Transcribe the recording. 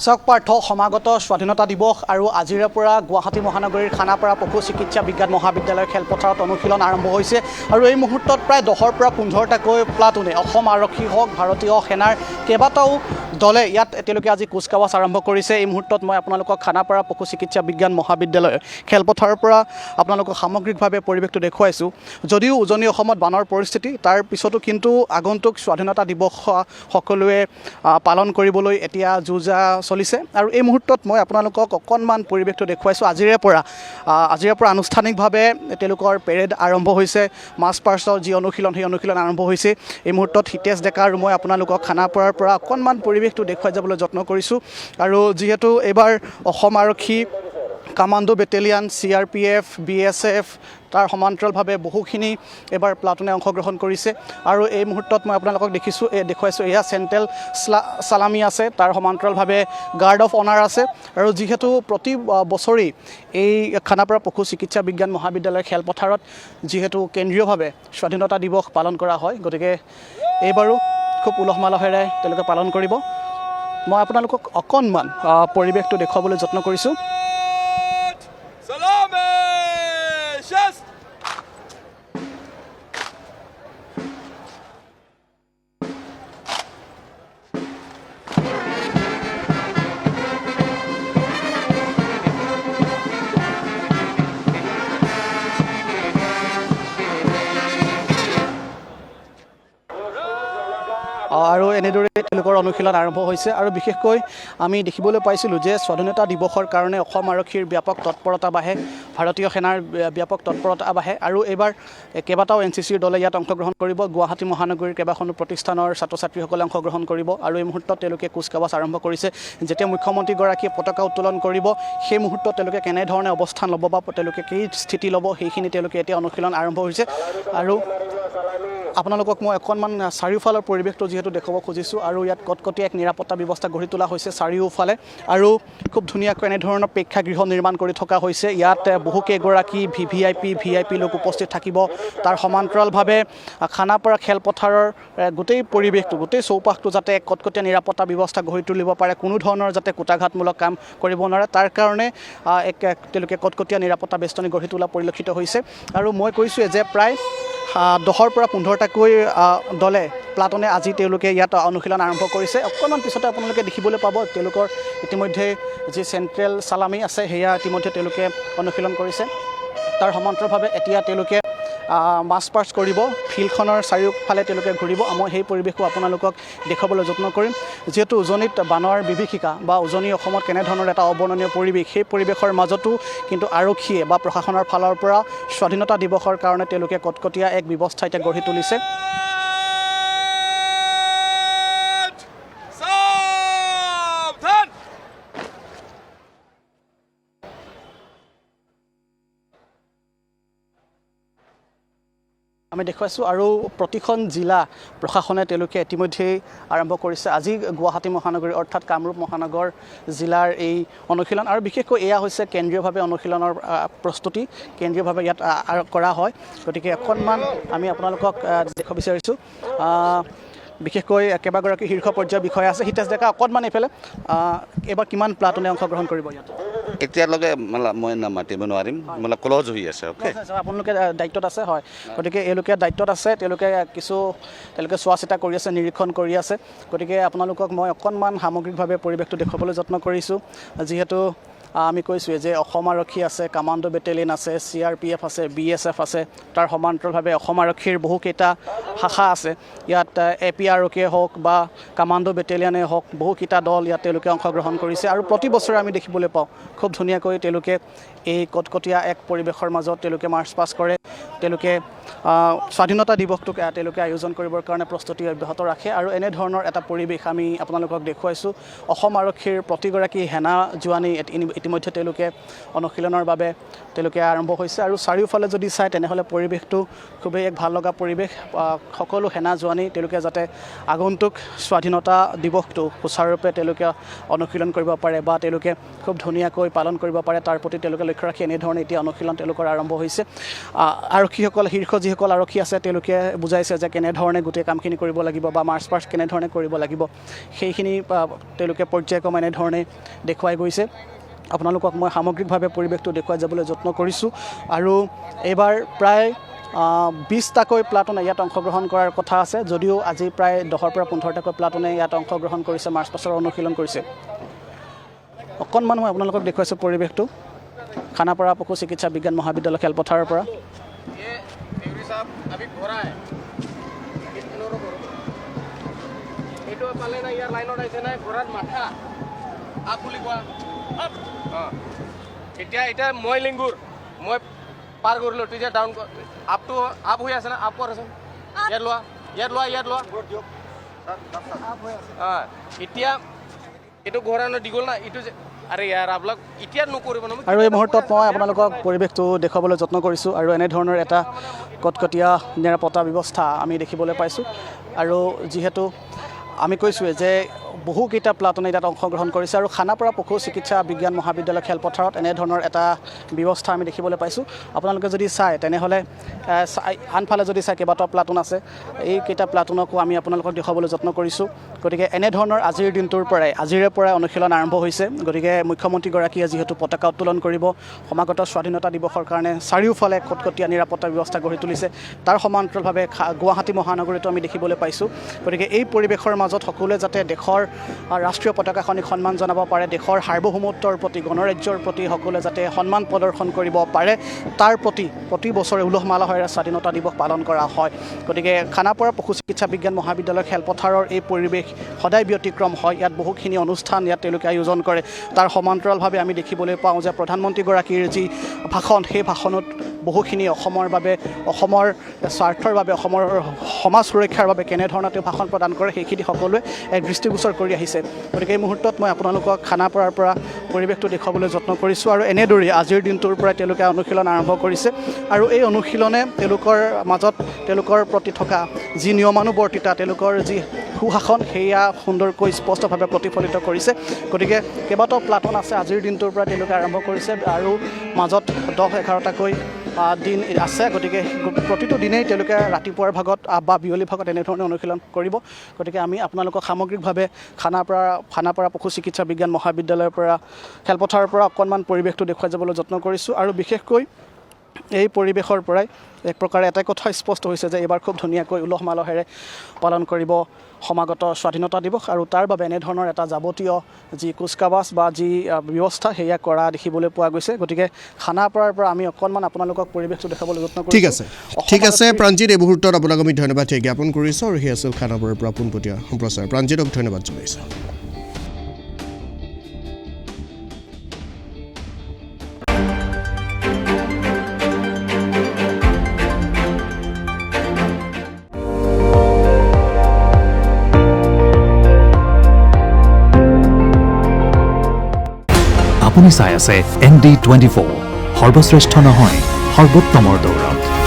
চাওক পাৰ্থ সমাগত স্বাধীনতা দিৱস আৰু আজিৰে পৰা গুৱাহাটী মহানগৰীৰ খানাপাৰা পশু চিকিৎসা বিজ্ঞান মহাবিদ্যালয়ৰ খেলপথাৰত অনুশীলন আৰম্ভ হৈছে আৰু এই মুহূৰ্তত প্ৰায় 10ৰ পৰা 15টাকৈ প্লাটুনে অসম আৰক্ষী হওক ভাৰতীয় সেনাৰ কেইবাটাও দলে ইয়াত তেওঁলোকে আজি কুচকাৱাজ আৰম্ভ কৰিছে। এই মুহূৰ্তত মই আপোনালোকক খানাপাৰা পশু চিকিৎসা বিজ্ঞান মহাবিদ্যালয়ৰ খেলপথাৰৰ পৰা আপোনালোকক সামগ্ৰিকভাৱে পৰিৱেশটো দেখুৱাইছোঁ। যদিও উজনি অসমত বানৰ পৰিস্থিতি, তাৰ পিছতো কিন্তু আগন্তুক স্বাধীনতা দিৱস সকলোৱে পালন কৰিবলৈ এতিয়া যুঁজা চলিছে আৰু এই মুহূৰ্তত মই আপোনালোকক অকণমান পৰিৱেশটো দেখুৱাইছোঁ। আজিৰে পৰা আনুষ্ঠানিকভাৱে তেওঁলোকৰ পেৰেড আৰম্ভ হৈছে। মাৰ্চ পাষ্টৰ যি অনুশীলন সেই অনুশীলন আৰম্ভ হৈছে। এই মুহূৰ্তত হিতেশ ডেকা আৰু মই আপোনালোকক খানাপাৰাৰ পৰা অকণমান পৰিৱেশটো দেখুৱাই যাবলৈ যত্ন কৰিছোঁ। আৰু যিহেতু এইবাৰ অসম আৰক্ষী, কামাণ্ডো বেটেলিয়ান, CRPF, BSF তাৰ সমান্তৰালভাৱে বহুখিনি এবাৰ প্লাটুনে অংশগ্ৰহণ কৰিছে আৰু এই মুহূৰ্তত মই আপোনালোকক দেখুৱাইছোঁ এয়া চেণ্ট্ৰেল চালামী আছে, তাৰ সমান্তৰালভাৱে গাৰ্ড অফ অনাৰ আছে। আৰু যিহেতু প্ৰতি বছৰেই এই খানাপাৰা পশু চিকিৎসা বিজ্ঞান মহাবিদ্যালয়ৰ খেলপথাৰত যিহেতু কেন্দ্ৰীয়ভাৱে স্বাধীনতা দিৱস পালন কৰা হয়, গতিকে এইবাৰো খুব উলহ মালহেৰে তেওঁলোকে পালন কৰিব। মই আপোনালোকক অকণমান পৰিৱেশটো দেখুৱাবলৈ যত্ন কৰিছোঁ। আৰু এনেদৰে তেওঁলোকৰ অনুশীলন আৰম্ভ হৈছে আৰু বিশেষকৈ আমি দেখিবলৈ পাইছিলোঁ যে স্বাধীনতা দিৱসৰ কাৰণে অসম আৰক্ষীৰ ব্যাপক তৎপৰতা বাঢ়ে, ভাৰতীয় সেনাৰ ব্যাপক তৎপৰতা বাঢ়ে আৰু এইবাৰ কেইবাটাও NCCৰ দলে ইয়াত অংশগ্ৰহণ কৰিব। গুৱাহাটী মহানগৰীৰ কেইবাখনো প্ৰতিষ্ঠানৰ ছাত্ৰ ছাত্ৰীসকলে অংশগ্ৰহণ কৰিব আৰু এই মুহূৰ্তত তেওঁলোকে কুচকাৱাজ আৰম্ভ কৰিছে। যেতিয়া মুখ্যমন্ত্ৰীগৰাকীয়ে পতাকা উত্তোলন কৰিব সেই মুহূৰ্তত তেওঁলোকে কেনেধৰণে অৱস্থান ল'ব বা তেওঁলোকে কি স্থিতি ল'ব সেইখিনি তেওঁলোকে এতিয়া অনুশীলন আৰম্ভ হৈছে। আৰু আপোনালোকক মই অকণমান চাৰিওফালৰ পৰিৱেশটো যিহেতু দেখুৱাব খুজিছোঁ আৰু ইয়াত কটকটীয়া এক নিৰাপত্তা ব্যৱস্থা গঢ়ি তোলা হৈছে চাৰিওফালে আৰু খুব ধুনীয়াকৈ এনেধৰণৰ প্ৰেক্ষাগৃহ নিৰ্মাণ কৰি থকা হৈছে। ইয়াত বহুকেইগৰাকী VIP লোক উপস্থিত থাকিব। তাৰ সমান্তৰালভাৱে খানাপাৰা খেলপথাৰৰ গোটেই পৰিৱেশটো, গোটেই চৌপাশটো যাতে এক কটকটীয়া নিৰাপত্তা ব্যৱস্থা গঢ়ি তুলিব পাৰে, কোনো ধৰণৰ যাতে কুটাঘাতমূলক কাম কৰিব নোৱাৰে, তাৰ কাৰণে তেওঁলোকে কটকটীয়া নিৰাপত্তা বেষ্টনী গঢ়ি তোলা পৰিলক্ষিত হৈছে। আৰু মই কৈছোঁৱে যে প্ৰায় 10ৰ পৰা 15টাকৈ দলে প্লাটুনে আজি তেওঁলোকে ইয়াত অনুশীলন আৰম্ভ কৰিছে। অকণমান পিছতে আপোনালোকে দেখিবলৈ পাব তেওঁলোকৰ ইতিমধ্যে যি চেণ্ট্ৰেল চালামী আছে সেয়া ইতিমধ্যে তেওঁলোকে অনুশীলন কৰিছে। তাৰ সমান্তৰালভাৱে এতিয়া তেওঁলোকে মাৰ্চ পাষ্ট কৰিব, ফিল্ডখনৰ চাৰিওফালে তেওঁলোকে ঘূৰিব। মই সেই পৰিৱেশো আপোনালোকক দেখুৱাবলৈ যত্ন কৰিম। যিহেতু উজনিত বানৰ বিভীষিকা বা উজনি অসমত কেনেধৰণৰ এটা অবৰ্ণনীয় পৰিৱেশ, সেই পৰিৱেশৰ মাজতো কিন্তু আৰক্ষীয়ে বা প্ৰশাসনৰ ফালৰ পৰা স্বাধীনতা দিৱসৰ কাৰণে তেওঁলোকে কটকটীয়া এক ব্যৱস্থা এতিয়া গঢ়ি তুলিছে। আমি দেখুৱাইছোঁ আৰু প্ৰতিখন জিলা প্ৰশাসনে তেওঁলোকে ইতিমধ্যেই আৰম্ভ কৰিছে আজি গুৱাহাটী মহানগৰী অৰ্থাৎ কামৰূপ মহানগৰ জিলাৰ এই অনুশীলন। আৰু বিশেষকৈ এয়া হৈছে কেন্দ্ৰীয়ভাৱে অনুশীলনৰ প্ৰস্তুতি, কেন্দ্ৰীয়ভাৱে ইয়াত কৰা হয়। গতিকে অকণমান আমি আপোনালোকক দেখুৱাব বিচাৰিছোঁ। বিশেষকৈ কেইবাগৰাকী শীৰ্ষ পৰ্যায়ৰ বিষয়া আছে। হিতেশ ডেকা অকণমান এইফালে, এইবাৰ কিমান প্লাটুনে অংশগ্ৰহণ কৰিব ইয়াত? এতিয়ালৈকে মই নামাতিব নোৱাৰিম, ক্লজ হৈ আছে। আপোনালোকে দায়িত্বত আছে, হয়। গতিকে এওঁলোকে দায়িত্বত আছে, তেওঁলোকে চোৱা চিতা কৰি আছে, নিৰীক্ষণ কৰি আছে। গতিকে আপোনালোকক মই অকণমান সামগ্ৰিকভাৱে পৰিৱেশটো দেখুৱাবলৈ যত্ন কৰিছোঁ। যিহেতু আমি কৈছোঁৱে যে অসম আৰক্ষী আছে, কামাণ্ডো বেটেলিয়ন আছে, CRPF আছে, BSF আছে, তাৰ সমান্তৰালভাৱে অসম আৰক্ষীৰ বহুকেইটা শাখা আছে। ইয়াত APRকে হওক বা কামাণ্ডো বেটেলিয়নে হওক, বহুকেইটা দল ইয়াত তেওঁলোকে অংশগ্ৰহণ কৰিছে। আৰু প্ৰতি বছৰে আমি দেখিবলৈ পাওঁ খুব ধুনীয়াকৈ তেওঁলোকে এই কটকটীয়া এক পৰিৱেশৰ মাজত তেওঁলোকে মাৰ্চ পাষ্ট কৰে। তেওঁলোকে স্বাধীনতা দিৱসটোক তেওঁলোকে আয়োজন কৰিবৰ কাৰণে প্ৰস্তুতি অব্যাহত ৰাখে আৰু এনেধৰণৰ এটা পৰিৱেশ আমি আপোনালোকক দেখুৱাইছোঁ। অসম আৰক্ষীৰ প্ৰতিগৰাকী সেনা জোৱানী ইতিমধ্যে তেওঁলোকে অনুশীলনৰ বাবে তেওঁলোকে আৰম্ভ হৈছে আৰু চাৰিওফালে যদি চায় তেনেহ'লে পৰিৱেশটো খুবেই এক ভাল লগা পৰিৱেশ। সকলো সেনা জোৱানী তেওঁলোকে যাতে আগন্তুক স্বাধীনতা দিৱসটো সুচাৰুৰূপে তেওঁলোকে অনুশীলন কৰিব পাৰে বা তেওঁলোকে খুব ধুনীয়াকৈ পালন কৰিব পাৰে, তাৰ প্ৰতি তেওঁলোকে লক্ষ্য ৰাখি এনেধৰণে এতিয়া অনুশীলন তেওঁলোকৰ আৰম্ভ হৈছে। আৰক্ষীসকল, শীৰ্ষ যিসকল আৰক্ষী আছে তেওঁলোকে বুজাইছে যে কেনেধৰণে গোটেই কামখিনি কৰিব লাগিব বা মাৰ্চ পাষ্ট কেনেধৰণে কৰিব লাগিব সেইখিনি তেওঁলোকে পৰ্যায়ক্ৰমে এনেধৰণে দেখুৱাই গৈছে আপোনালোকক মই সামগ্ৰিকভাৱে পৰিৱেশটো দেখুৱাই যাবলৈ যত্ন কৰিছোঁ আৰু এইবাৰ প্ৰায় 20টাকৈ প্লাটুনে ইয়াত অংশগ্ৰহণ কৰাৰ কথা আছে যদিও আজি প্ৰায় 10ৰ পৰা 15টাকৈ প্লাটুনে ইয়াত অংশগ্ৰহণ কৰিছে মাৰ্চ পাষ্টৰ অনুশীলন কৰিছে অকণমান মই আপোনালোকক দেখুৱাইছোঁ পৰিৱেশটো খানাপাৰা পশু চিকিৎসা বিজ্ঞান মহাবিদ্যালয় খেলপথাৰৰ পৰা এতিয়া মই লিংগুৰ মই পাৰ কৰিলোঁ তেতিয়া ডাউন আপটো আপ হৈ আছে না আপ কৰাচোন ইয়াত লোৱা এতিয়া এইটো ঘূৰাই দীঘল না এইটো আৰে ইয়াৰ আপোনাক এতিয়া নকৰিব ন আৰু এই মুহূৰ্তত মই আপোনালোকক পৰিৱেশটো দেখুৱাবলৈ যত্ন কৰিছোঁ আৰু এনেধৰণৰ এটা কটকটীয়া নিৰাপত্তা ব্যৱস্থা আমি দেখিবলৈ পাইছোঁ আৰু যিহেতু আমি কৈছোঁৱে যে বহুকেইটা প্লাটুনে ইয়াত অংশগ্ৰহণ কৰিছে আৰু খানাপাৰা পশু চিকিৎসা বিজ্ঞান মহাবিদ্যালয় খেলপথাৰত এনেধৰণৰ এটা ব্যৱস্থা আমি দেখিবলৈ পাইছোঁ আপোনালোকে যদি চায় তেনেহ'লে আনফালে যদি চায় কেইবাটাও প্লাটুন আছে এইকেইটা প্লাটুনকো আমি আপোনালোকক দেখুৱাবলৈ যত্ন কৰিছোঁ গতিকে এনেধৰণৰ আজিৰ দিনটোৰ আজিৰে পৰাই অনুশীলন আৰম্ভ হৈছে গতিকে মুখ্যমন্ত্ৰীগৰাকীয়ে যিহেতু পতাকা উত্তোলন কৰিব সমাগত স্বাধীনতা দিৱসৰ কাৰণে চাৰিওফালে কটকটীয়া নিৰাপত্তা ব্যৱস্থা গঢ়ি তুলিছে তাৰ সমান্তৰালভাৱে গুৱাহাটী মহানগৰীতো আমি দেখিবলৈ পাইছোঁ গতিকে এই পৰিৱেশৰ মাজত সকলোৱে যাতে দেশৰ ৰাষ্ট্ৰীয় পতাকাখনিক সন্মান জনাব পাৰে দেশৰ সাৰ্বভৌমত্বৰ প্ৰতি গণৰাজ্যৰ প্ৰতি সকলোৱে যাতে সন্মান প্ৰদৰ্শন কৰিব পাৰে তাৰ প্ৰতি বছৰে উলহ মালহেৰে স্বাধীনতা দিৱস পালন কৰা হয় গতিকে খানাপাৰা পশু চিকিৎসা বিজ্ঞান মহাবিদ্যালয় খেলপথাৰৰ এই পৰিৱেশ সদায় ব্যতিক্ৰম হয় ইয়াত বহুখিনি অনুষ্ঠান ইয়াত তেওঁলোকে আয়োজন কৰে তাৰ সমান্তৰালভাৱে আমি দেখিবলৈ পাওঁ যে প্ৰধানমন্ত্ৰীগৰাকীৰ যি ভাষণ সেই ভাষণত বহুখিনি অসমৰ বাবে অসমৰ স্বাৰ্থৰ বাবে অসমৰ সমাজ সুৰক্ষাৰ বাবে কেনেধৰণে তেওঁ ভাষণ প্ৰদান কৰে সেইখিনি সকলোৱে এক দৃষ্টিগোচৰ কৰি আহিছে গতিকে এই মুহূৰ্তত মই আপোনালোকক খানাপাৰাৰ পৰা পৰিৱেশটো দেখুৱাবলৈ যত্ন কৰিছোঁ আৰু এনেদৰেই আজিৰ দিনটোৰ পৰাই তেওঁলোকে অনুশীলন আৰম্ভ কৰিছে আৰু এই অনুশীলনে তেওঁলোকৰ মাজত তেওঁলোকৰ প্ৰতি থকা যি নিয়মানুৱৰ্তিতা তেওঁলোকৰ যি সুশাসন সেয়া সুন্দৰকৈ স্পষ্টভাৱে প্ৰতিফলিত কৰিছে গতিকে কেইবাটাও প্লাটুন আছে আজিৰ দিনটোৰ পৰা তেওঁলোকে আৰম্ভ কৰিছে আৰু মাজত 10-11টাকৈ দিন আছে গতিকে প্ৰতিটো দিনেই তেওঁলোকে ৰাতিপুৱাৰ ভাগত বা বিয়লি ভাগত এনেধৰণে অনুশীলন কৰিব গতিকে আমি আপোনালোকক সামগ্ৰিকভাৱে খানাপাৰা পশু চিকিৎসা বিজ্ঞান মহাবিদ্যালয়ৰ পৰা খেলপথাৰৰ পৰা অকণমান পৰিৱেশটো দেখুৱাই যাবলৈ যত্ন কৰিছোঁ আৰু বিশেষকৈ এই পৰিৱেশৰ পৰাই এক প্ৰকাৰে এটা কথা স্পষ্ট হৈছে যে এইবাৰ খুব ধুনীয়াকৈ উলহ মালহেৰে পালন কৰিব সমাগত স্বাধীনতা দিৱস আৰু তাৰ বাবে এনেধৰণৰ এটা যাৱতীয় যি কুচকাৱাজ বা যি ব্যৱস্থা সেয়া কৰা দেখিবলৈ পোৱা গৈছে গতিকে খানাপাৰাৰ পৰা আমি অকণমান আপোনালোকক পৰিৱেশটো দেখাবলৈ যত্ন কৰিছোঁ ঠিক আছে প্ৰাঞ্জিত এই মুহূৰ্তত আপোনাক আমি ধন্যবাদ জ্ঞাপন কৰিছোঁ আৰু সেই আছিল খানাপাৰাৰ পৰা পোনপটীয়া সম্প্ৰচাৰ প্ৰাঞ্জিতক ধন্যবাদ জনাইছোঁ আপুনি চাই আছে ND24 সৰ্বশ্ৰেষ্ঠ নহয় সৰ্বোত্তমৰ দৌৰত